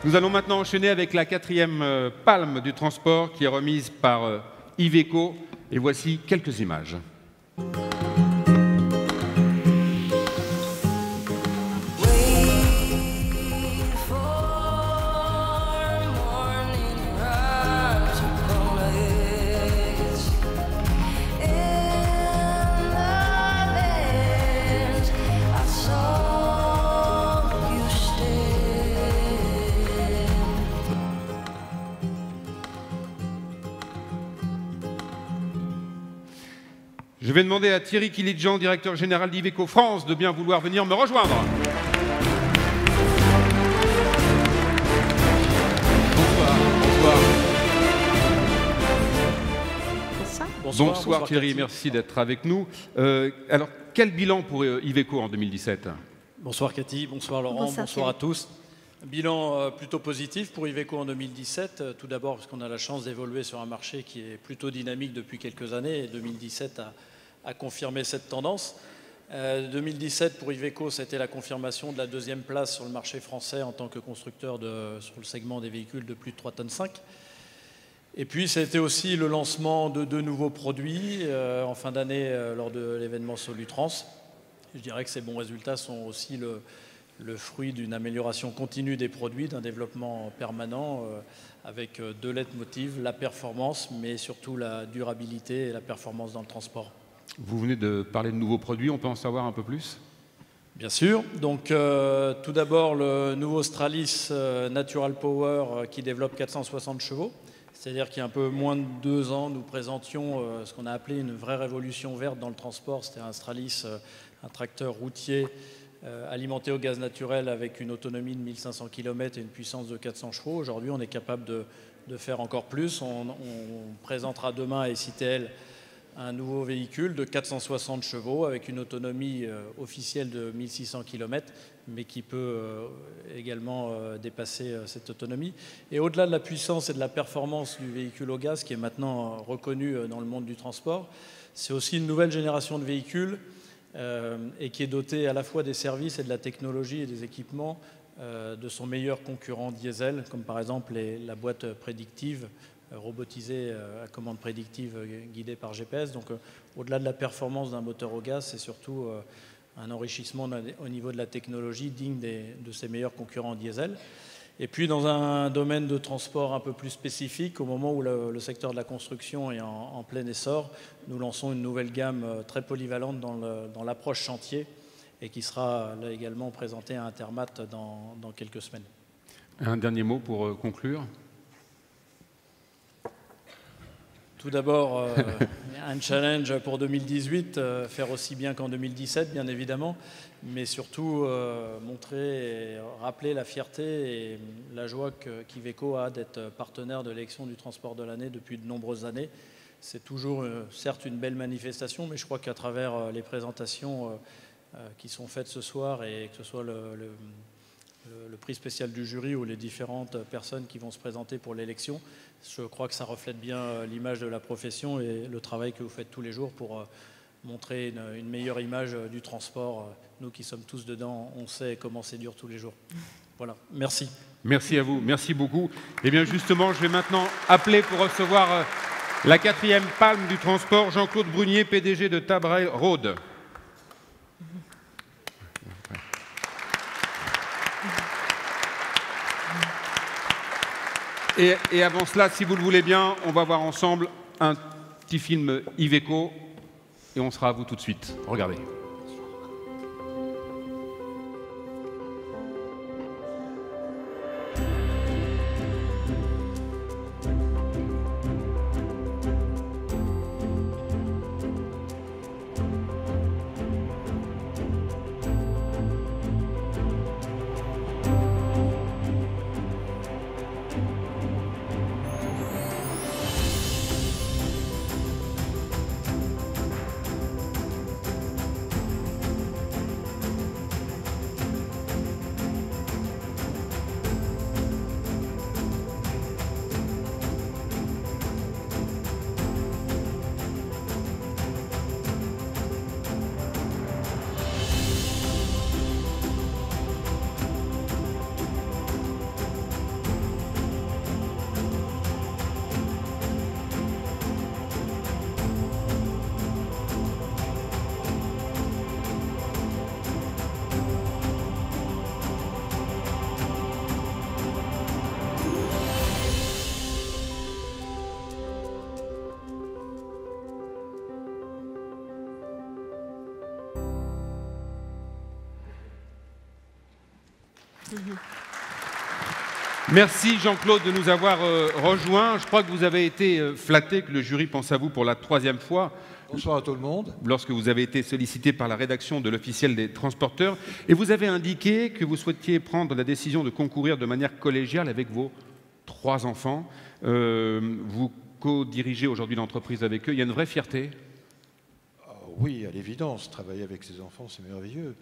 Nous allons maintenant enchaîner avec la 4e palme du transport qui est remise par Iveco. Et voici quelques images. Je vais demander à Thierry Kilidjan, directeur général d'Iveco France, de bien vouloir venir me rejoindre. Bonsoir. Bonsoir Thierry, merci d'être avec nous. Alors, quel bilan pour Iveco en 2017? Bonsoir Cathy, bonsoir Laurent, bonsoir à tous. Bilan plutôt positif pour Iveco en 2017, tout d'abord parce qu'on a la chance d'évoluer sur un marché qui est plutôt dynamique depuis quelques années et 2017 a confirmé cette tendance. 2017 pour Iveco, c'était la confirmation de la 2e place sur le marché français en tant que constructeur sur le segment des véhicules de plus de 3,5 tonnes. Et puis c'était aussi le lancement de 2 nouveaux produits en fin d'année lors de l'événement Solutrans. Je dirais que ces bons résultats sont aussi le fruit d'une amélioration continue des produits, d'un développement permanent avec 2 leitmotivs, la performance, mais surtout la durabilité et la performance dans le transport. Vous venez de parler de nouveaux produits, on peut en savoir un peu plus? Bien sûr. Donc, tout d'abord, le nouveau Stralis Natural Power qui développe 460 chevaux. C'est-à-dire qu'il y a un peu moins de 2 ans, nous présentions ce qu'on a appelé une vraie révolution verte dans le transport. C'était un Stralis, un tracteur routier alimenté au gaz naturel avec une autonomie de 1500 km et une puissance de 400 chevaux. Aujourd'hui, on est capable de faire encore plus. On présentera demain à SITL un nouveau véhicule de 460 chevaux avec une autonomie officielle de 1600 km, mais qui peut également dépasser cette autonomie. Et au-delà de la puissance et de la performance du véhicule au gaz, qui est maintenant reconnu dans le monde du transport, c'est aussi une nouvelle génération de véhicules et qui est dotée à la fois des services et de la technologie et des équipements de son meilleur concurrent diesel, comme par exemple la boîte prédictive, robotisée à commande prédictive guidée par GPS. Donc au-delà de la performance d'un moteur au gaz, c'est surtout un enrichissement au niveau de la technologie digne de ses meilleurs concurrents diesel. Et puis dans un domaine de transport un peu plus spécifique, au moment où le secteur de la construction est en plein essor, nous lançons une nouvelle gamme très polyvalente dans l'approche chantier et qui sera là également présentée à Intermat dans quelques semaines. Un dernier mot pour conclure. Tout d'abord, un challenge pour 2018, faire aussi bien qu'en 2017, bien évidemment, mais surtout montrer et rappeler la fierté et la joie qu'Iveco a d'être partenaire de l'élection du transport de l'année depuis de nombreuses années. C'est toujours, certes, une belle manifestation, mais je crois qu'à travers les présentations qui sont faites ce soir, et que ce soit le prix spécial du jury ou les différentes personnes qui vont se présenter pour l'élection, je crois que ça reflète bien l'image de la profession et le travail que vous faites tous les jours pour montrer une meilleure image du transport. Nous qui sommes tous dedans, on sait comment c'est dur tous les jours. Voilà, merci. Merci à vous, merci beaucoup. Et bien justement, je vais maintenant appeler pour recevoir la 4e palme du transport, Jean-Claude Brunier, PDG de Tabrail Road. Et avant cela, si vous le voulez bien, on va voir ensemble un petit film Iveco et on sera à vous tout de suite. Regardez. Merci Jean-Claude de nous avoir rejoints. Je crois que vous avez été flatté, que le jury pense à vous pour la 3e fois. Bonsoir à tout le monde. Lorsque vous avez été sollicité par la rédaction de l'Officiel des transporteurs, et vous avez indiqué que vous souhaitiez prendre la décision de concourir de manière collégiale avec vos 3 enfants. Vous co-dirigez aujourd'hui l'entreprise avec eux. Il y a une vraie fierté? Oui, à l'évidence, travailler avec ses enfants, c'est merveilleux.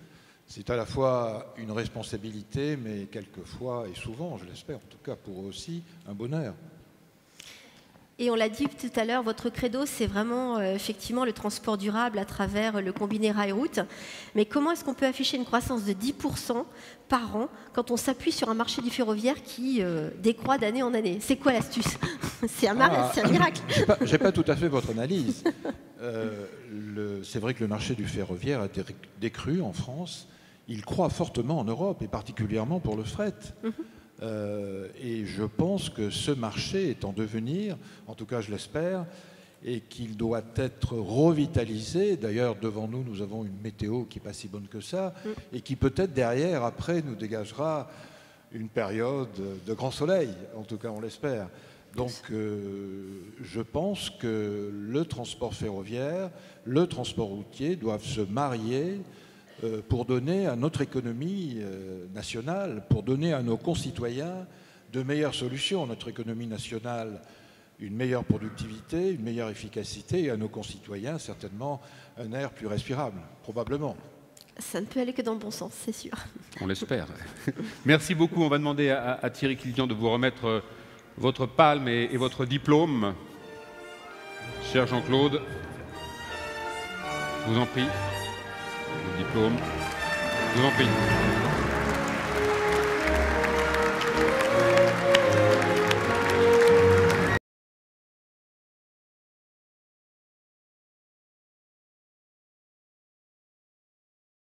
C'est à la fois une responsabilité, mais quelquefois, et souvent, je l'espère, en tout cas pour eux aussi, un bonheur. Et on l'a dit tout à l'heure, votre credo, c'est vraiment effectivement le transport durable à travers le combiné rail-route. Mais comment est-ce qu'on peut afficher une croissance de 10% par an quand on s'appuie sur un marché du ferroviaire qui décroît d'année en année? C'est quoi l'astuce? C'est un miracle. J'ai pas tout à fait votre analyse. C'est vrai que le marché du ferroviaire a décru en France. Il croît fortement en Europe, et particulièrement pour le fret. Et je pense que ce marché est en devenir, en tout cas je l'espère, et qu'il doit être revitalisé. D'ailleurs, devant nous, nous avons une météo qui n'est pas si bonne que ça, et qui peut-être derrière, après, nous dégagera une période de grand soleil, en tout cas on l'espère. Donc je pense que le transport ferroviaire, le transport routier doivent se marier pour donner à notre économie nationale, pour donner à nos concitoyens de meilleures solutions. Notre économie nationale, une meilleure productivité, une meilleure efficacité, et à nos concitoyens, certainement, un air plus respirable, probablement. Ça ne peut aller que dans le bon sens, c'est sûr. On l'espère. Merci beaucoup. On va demander à Thierry Clidian de vous remettre votre palme et votre diplôme. Cher Jean-Claude, je vous en prie. Le diplôme, je vous en prie.